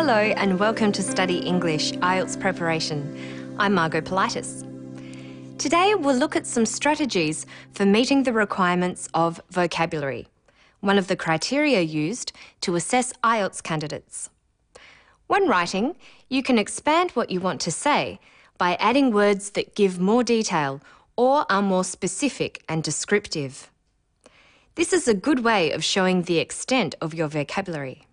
Hello and welcome to Study English IELTS Preparation. I'm Margot Politis. Today we'll look at some strategies for meeting the requirements of vocabulary, one of the criteria used to assess IELTS candidates. When writing, you can expand what you want to say by adding words that give more detail or are more specific and descriptive. This is a good way of showing the extent of your vocabulary.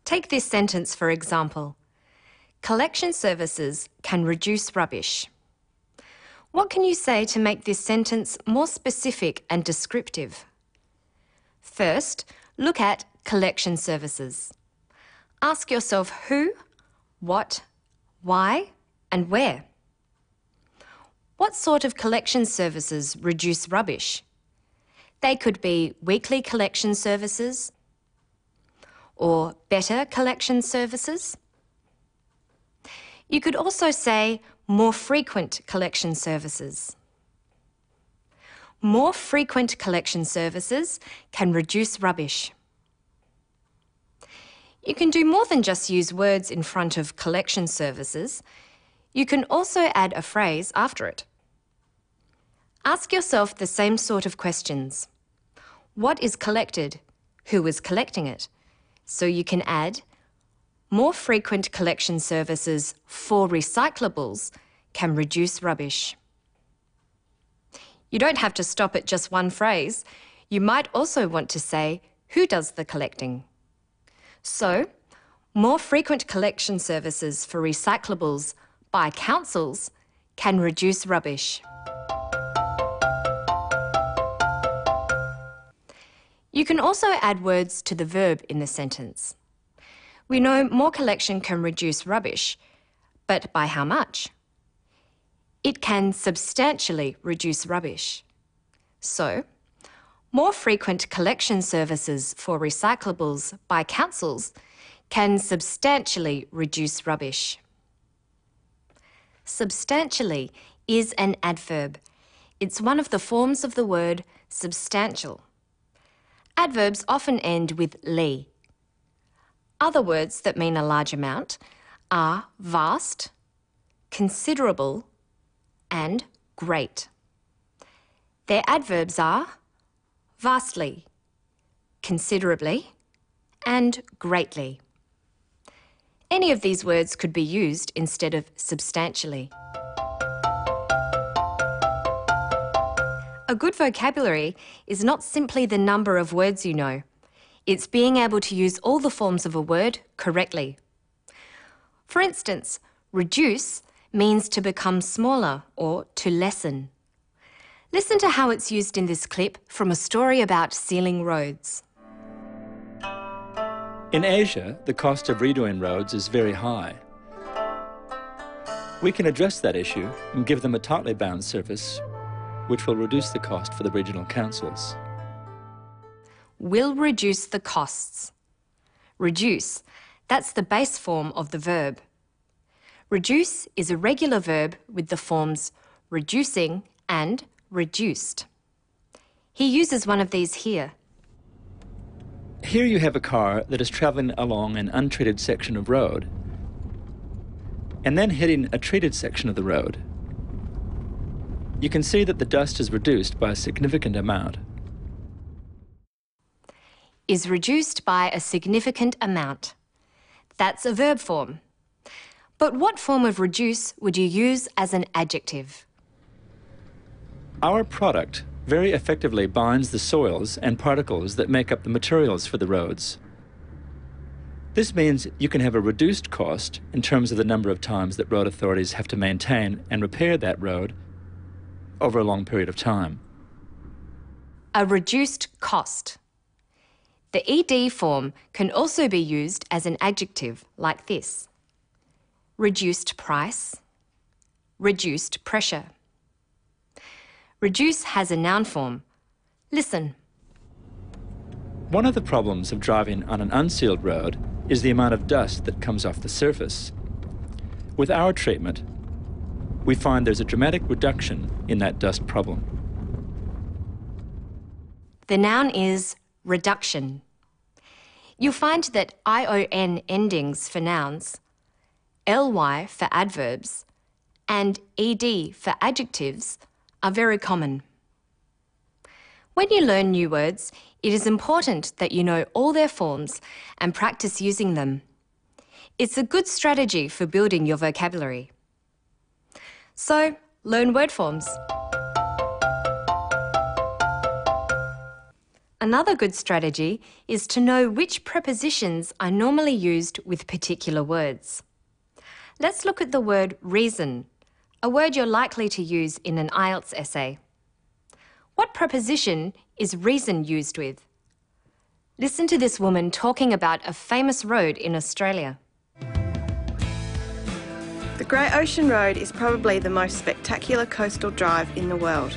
Take this sentence for example. Collection services can reduce rubbish. What can you say to make this sentence more specific and descriptive? First, look at collection services. Ask yourself who, what, why, and where. What sort of collection services reduce rubbish? They could be weekly collection services or better collection services. You could also say more frequent collection services. More frequent collection services can reduce rubbish. You can do more than just use words in front of collection services. You can also add a phrase after it. Ask yourself the same sort of questions. What is collected? Who is collecting it? So you can add, more frequent collection services for recyclables can reduce rubbish. You don't have to stop at just one phrase. You might also want to say, who does the collecting? So, more frequent collection services for recyclables by councils can reduce rubbish. You can also add words to the verb in the sentence. We know more collection can reduce rubbish, but by how much? It can substantially reduce rubbish. So, more frequent collection services for recyclables by councils can substantially reduce rubbish. Substantially is an adverb. It's one of the forms of the word substantial. Adverbs often end with "ly". Other words that mean a large amount are vast, considerable, and great. Their adverbs are vastly, considerably, and greatly. Any of these words could be used instead of substantially. A good vocabulary is not simply the number of words you know. It's being able to use all the forms of a word correctly. For instance, reduce means to become smaller or to lessen. Listen to how it's used in this clip from a story about sealing roads. In Asia, the cost of redoing roads is very high. We can address that issue and give them a tightly bound service which will reduce the cost for the regional councils. Will reduce the costs. Reduce, that's the base form of the verb. Reduce is a regular verb with the forms reducing and reduced. He uses one of these here. Here you have a car that is travelling along an untreated section of road and then hitting a treated section of the road. You can see that the dust is reduced by a significant amount. Is reduced by a significant amount. That's a verb form. But what form of reduce would you use as an adjective? Our product very effectively binds the soils and particles that make up the materials for the roads. This means you can have a reduced cost in terms of the number of times that road authorities have to maintain and repair that road over a long period of time. A reduced cost. The ed form can also be used as an adjective like this. Reduced price, reduced pressure. Reduce has a noun form. Listen. One of the problems of driving on an unsealed road is the amount of dust that comes off the surface. With our treatment, we find there's a dramatic reduction in that dust problem. The noun is reduction. You'll find that ION endings for nouns, ly for adverbs, and ed for adjectives are very common. When you learn new words, it is important that you know all their forms and practice using them. It's a good strategy for building your vocabulary. So, learn word forms. Another good strategy is to know which prepositions are normally used with particular words. Let's look at the word reason, a word you're likely to use in an Ielts essay. What preposition is reason used with? Listen to this woman talking about a famous road in Australia. The Great Ocean Road is probably the most spectacular coastal drive in the world.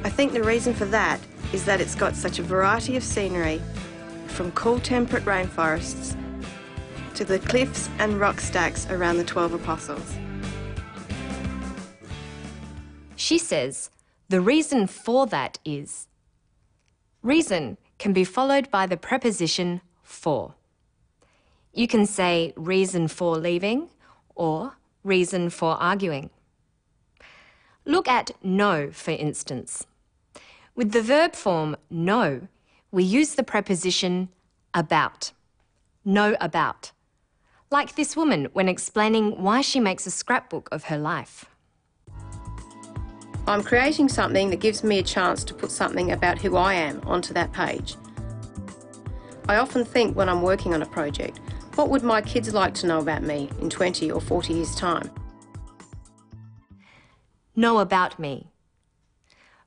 I think the reason for that is that it's got such a variety of scenery, from cool temperate rainforests to the cliffs and rock stacks around the 12 Apostles. She says the reason for that is reason can be followed by the preposition for. You can say reason for leaving or reason for arguing. Look at know, for instance. With the verb form know, we use the preposition about. Know about. Like this woman when explaining why she makes a scrapbook of her life. I'm creating something that gives me a chance to put something about who I am onto that page. I often think when I'm working on a project, what would my kids like to know about me in 20 or 40 years' time? Know about me.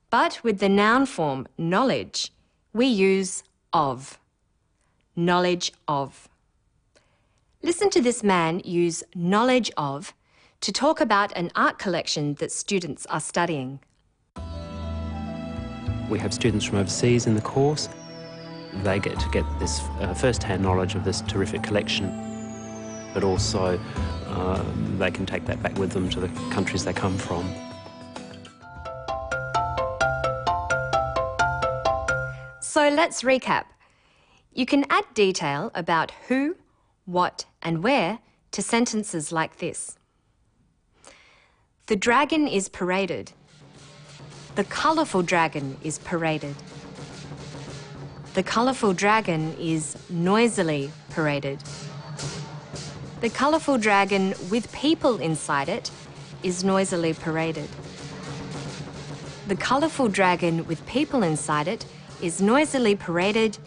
But with the noun form knowledge, we use of. Knowledge of. Listen to this man use knowledge of to talk about an art collection that students are studying. We have students from overseas in the course. They get to get this first-hand knowledge of this terrific collection, but also they can take that back with them to the countries they come from. So let's recap. You can add detail about who, what, and where to sentences like this. The dragon is paraded. The colourful dragon is paraded. The colourful dragon is noisily paraded. The colourful dragon with people inside it is noisily paraded. The colourful dragon with people inside it is noisily paraded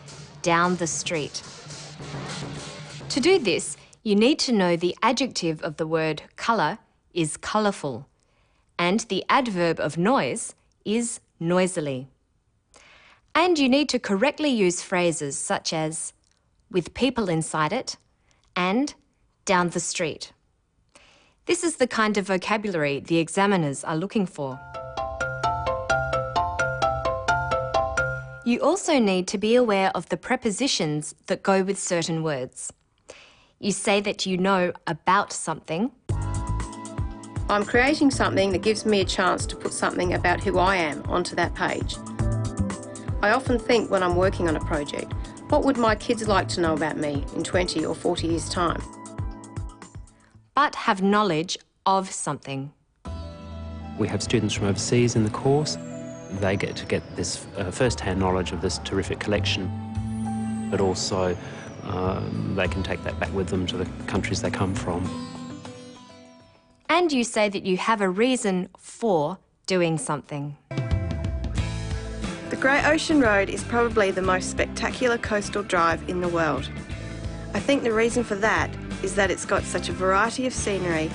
down the street. To do this, you need to know the adjective of the word colour is colourful, and the adverb of noise is noisily. And you need to correctly use phrases such as with people inside it and down the street. This is the kind of vocabulary the examiners are looking for. You also need to be aware of the prepositions that go with certain words. You say that you know about something. I'm creating something that gives me a chance to put something about who I am onto that page. I often think when I'm working on a project, what would my kids like to know about me in 20 or 40 years' time? But have knowledge of something. We have students from overseas in the course. They get to get this first-hand knowledge of this terrific collection, but also they can take that back with them to the countries they come from. And you say that you have a reason for doing something. The Great Ocean Road is probably the most spectacular coastal drive in the world. I think the reason for that is that it's got such a variety of scenery,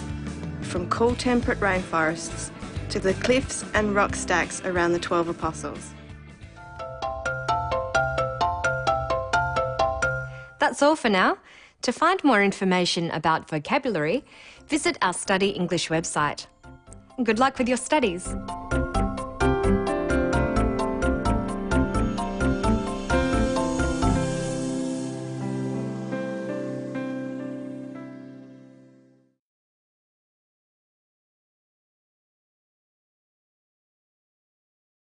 from cool temperate rainforests to the cliffs and rock stacks around the 12 Apostles. That's all for now. To find more information about vocabulary, visit our Study English website. Good luck with your studies.